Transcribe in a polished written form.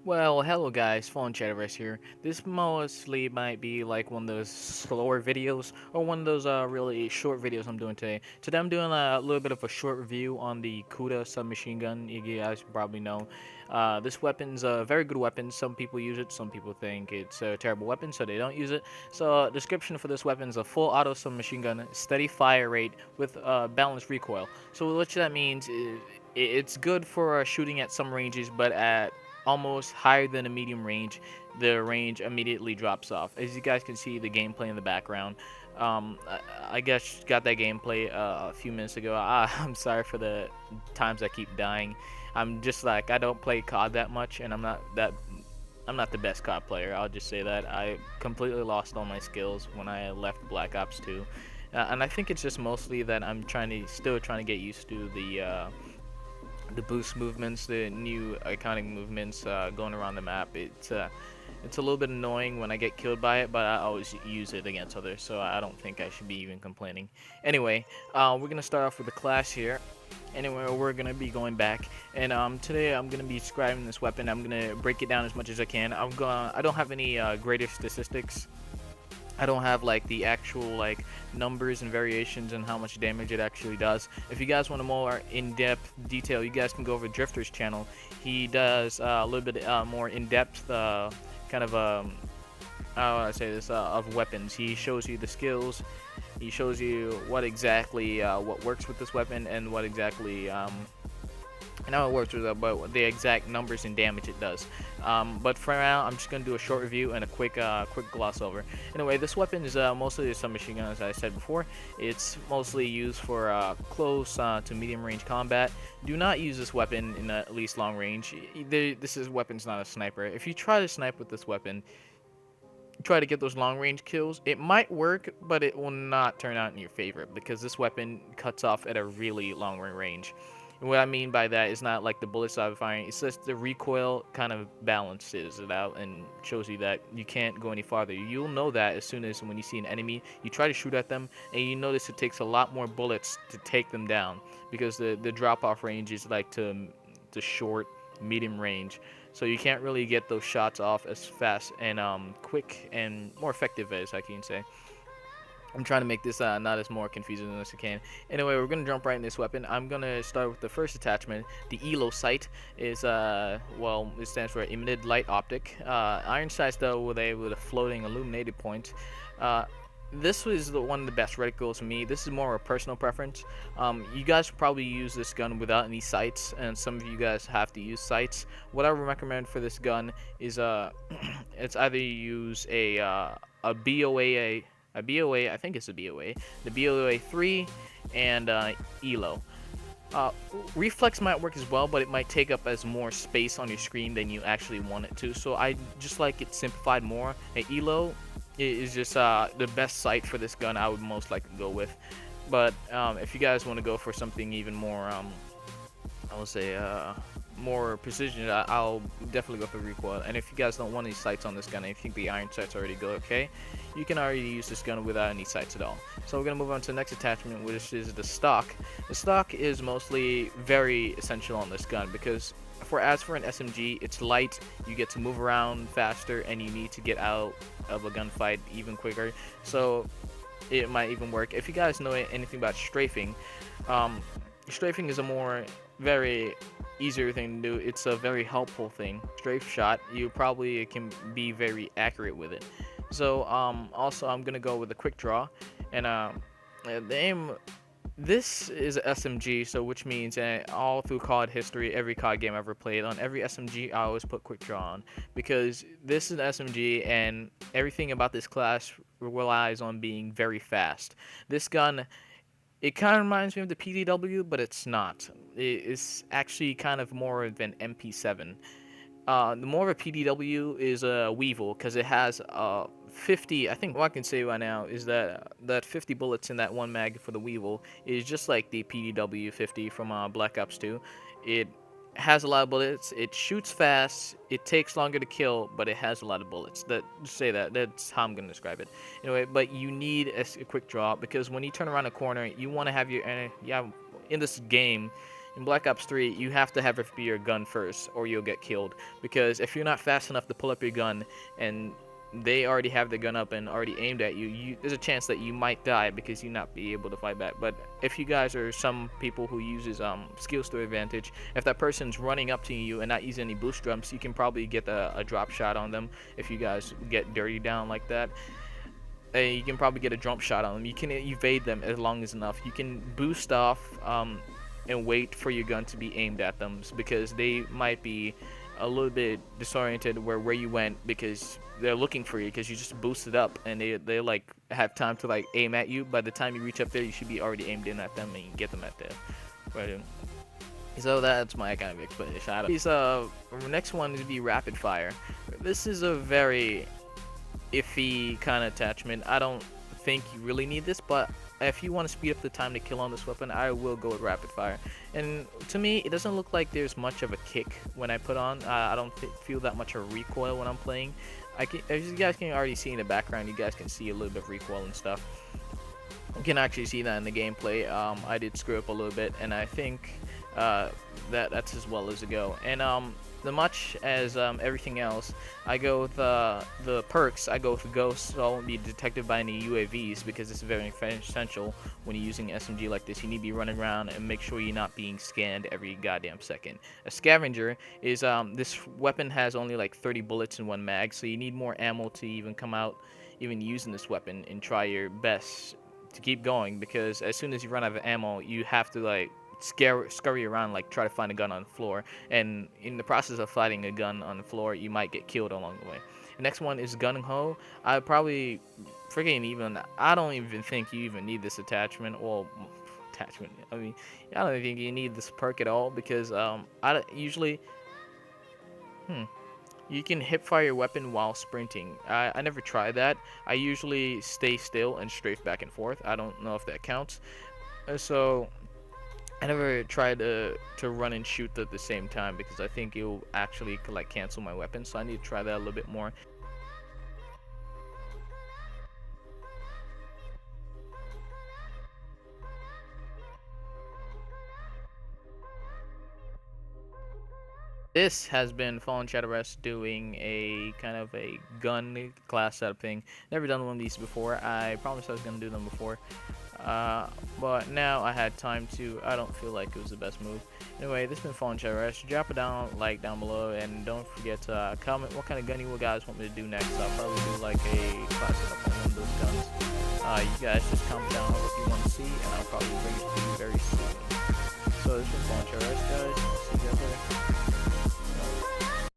Well, hello guys, Phone Chatterverse here. This mostly might be like one of those slower videos or one of those really short videos I'm doing today. Today I'm doing a little bit of a short review on the Kuda submachine gun. You guys probably know. This weapon's a very good weapon. Some people use it, some people think it's a terrible weapon, so they don't use it. So, description for this weapon is a full auto submachine gun, steady fire rate with balanced recoil. So what that means is it's good for shooting at some ranges, but at almost higher than a medium range, the range immediately drops off. As you guys can see, the gameplay in the background. I guess got that gameplay a few minutes ago. I'm sorry for the times I keep dying. I'm just like I don't play COD that much, and I'm not the best COD player. I'll just say that I completely lost all my skills when I left Black Ops 2, and I think it's just mostly that I'm still trying to get used to the boost movements, the new iconic movements going around the map. It's a little bit annoying when I get killed by it, but I always use it against others, so I don't think I should be even complaining. Anyway, we're gonna start off with the class here. Anyway, we're gonna be going back, and today I'm gonna be describing this weapon. I'm gonna break it down as much as I can. I don't have any greater statistics. I don't have like the actual like numbers and variations and how much damage it actually does. If you guys want a more in-depth detail, you guys can go over Drifter's channel. He does a little bit more in-depth kind of how do I say this of weapons. He shows you the skills. He shows you what works with this weapon and what exactly I know it works with but the exact numbers and damage it does. But for now, I'm just gonna do a short review and a quick gloss over. Anyway, this weapon is mostly a submachine gun, as I said before. It's mostly used for close to medium range combat. Do not use this weapon in at least long range. Weapon's not a sniper. If you try to snipe with this weapon, try to get those long range kills, it might work, but it will not turn out in your favor because this weapon cuts off at a really long range. And what I mean by that is not like the bullets I'm firing, it's just the recoil kind of balances it out and shows you that you can't go any farther. You'll know that as soon as when you see an enemy, you try to shoot at them, and you notice it takes a lot more bullets to take them down because the drop off range is like to the short, medium range. So you can't really get those shots off as fast and quick and more effective as I can say. I'm trying to make this not as more confusing as I can. Anyway, we're gonna jump right in this weapon. I'm gonna start with the first attachment. The ELO sight is well, it stands for emitted light optic. Iron sights though with a floating illuminated point. Uh, this was one of the best reticles for me. This is more a personal preference. You guys probably use this gun without any sights, and some of you guys have to use sights. What I would recommend for this gun is it's either you use a BOA, I think it's a BOA, the BOA 3, and ELO. Uh, Reflex might work as well, but it might take up as more space on your screen than you actually want it to. So I just like it simplified more. ELO is just the best sight for this gun I would most like to go with. But if you guys want to go for something even more, I would say more precision, I'll definitely go for recoil. And if you guys don't want any sights on this gun and you think the iron sights already go okay, you can already use this gun without any sights at all. So we're going to move on to the next attachment, which is the stock. The stock is mostly very essential on this gun because as for an SMG, it's light, you get to move around faster, and you need to get out of a gunfight even quicker. So it might even work. If you guys know anything about strafing, strafing is a more very easier thing to do. It's a very helpful thing. Strafe shot, you probably can be very accurate with it. So also I'm gonna go with a quick draw, and the aim. This is a SMG, so which means all through COD history, every COD game I ever played, on every SMG I always put quick draw on because this is an SMG and everything about this class relies on being very fast. This gun, it kind of reminds me of the PDW, but it's not. It's actually kind of more of an MP7. The more of a PDW is a Weevil because it has 50. I think what I can say right now is that 50 bullets in that one mag for the Weevil is just like the PDW 50 from Black Ops 2. It has a lot of bullets. It shoots fast. It takes longer to kill, but it has a lot of bullets. That's how I'm gonna describe it. Anyway, but you need a quick draw because when you turn around a corner, you want to have your yeah. In this game, In Black Ops 3, you have to have it be your gun first, or you'll get killed. Because if you're not fast enough to pull up your gun, and they already have the gun up and already aimed at you, there's a chance that you might die because you not be able to fight back. But if you guys are some people who uses skills to advantage, if that person's running up to you and not using any boost jumps, you can probably get a drop shot on them. If you guys get dirty down like that, you can probably get a jump shot on them. You can evade them as long as enough. You can boost off and wait for your gun to be aimed at them, because they might be a little bit disoriented where you went, because they're looking for you because you just boosted up, and they like have time to like aim at you. By the time you reach up there, you should be already aimed in at them and you get them at there. Right. So that's my kind of explanation. These next one is the rapid fire. This is a very iffy kind of attachment. I don't think you really need this, but if you want to speed up the time to kill on this weapon, I will go with rapid fire. And to me, it doesn't look like there's much of a kick when I put on. I don't feel that much of recoil when I'm playing. As you guys can already see in the background, you guys can see a little bit of recoil and stuff. You can actually see that in the gameplay. I did screw up a little bit, and I think that's as well as it go. And the much as everything else, I go with the perks. I go with Ghost, so I won't be detected by any UAVs, because it's very essential when you're using an SMG like this. You need to be running around and make sure you're not being scanned every goddamn second. A Scavenger is this weapon has only like 30 bullets in one mag, so you need more ammo to even come out even using this weapon, and try your best to keep going, because as soon as you run out of ammo, you have to like scurry around, like try to find a gun on the floor, and in the process of finding a gun on the floor, you might get killed along the way. The next one is Gun Ho. I probably I don't even think you even need this attachment. Well, attachment. I mean, I don't think you need this perk at all, because I usually you can hip fire your weapon while sprinting. I never tried that. I usually stay still and strafe back and forth. I don't know if that counts. So I never tried to run and shoot at the same time, because I think it'll actually like cancel my weapon. So I need to try that a little bit more. This has been Fallen Shadow Rest doing a kind of a gun class setup thing. Never done one of these before. I promised I was going to do them before. But now I had time to. I don't feel like it was the best move. Anyway, this has been Fallen Shadow Rest. Drop a like down below, and don't forget to comment what kind of gun you guys want me to do next. I'll probably do like a class setup on one of those guns. You guys just comment down what you want to see, and I'll probably bring it to you very soon. So this has been Fallen Shadow Rest, guys. See you guys later.